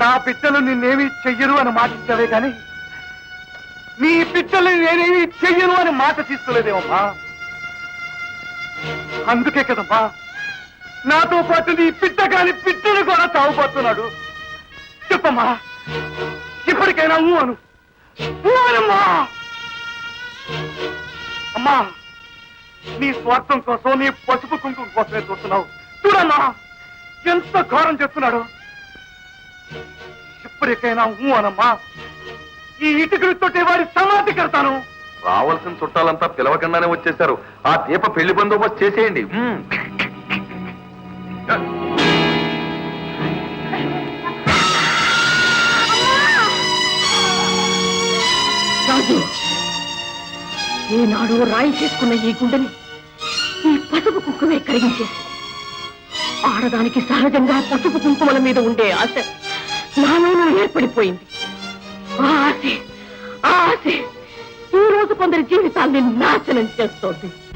నా బిడ్డలు నిన్నేమీ చెయ్యరు అని మాట ఇచ్చావే కానీ నీ బిడ్డలు నేనేమీ చెయ్యను అని మాట తీసుకోలేదేమమ్మా. అందుకే కదమ్మా నాతో పాటు నీ బిడ్డ కాని బిడ్డను కూడా చావుపోతున్నాడు. చెప్పమ్మా, ఇప్పటికైనా ఊ అను. ఊ అనమ్మా. అమ్మా, నీ స్వార్థం కోసం నీ పసుపు కుంకుమ కోసమే చూస్తున్నావు. చూడమ్మా ఎంత ఘోరం చేస్తున్నాడు. ఇప్పటికైనా ఊ అనమ్మా. ఈ ఇటుకలతోటి వారి సమాధి కడతాను. రావాల్సిన చుట్టాలంతా పిలవకుండానే వచ్చేశారు. ఆ దీప పెళ్లి బందోబస్తు చేసేయండి. రాజు, ఏనాడు రాయి చేసుకున్న ఈ గుండెని ఈ పసుపు కుంకుమే కరిగించేసి ఆడదానికి సహజంగా పసుపు కుంకుమల మీద ఉండే ఆశ నాలోనూ ఏర్పడిపోయింది. ఆ ఆశ ఈ రోజు కొందరి జీవితాల్ని నాశనం చేస్తోంది.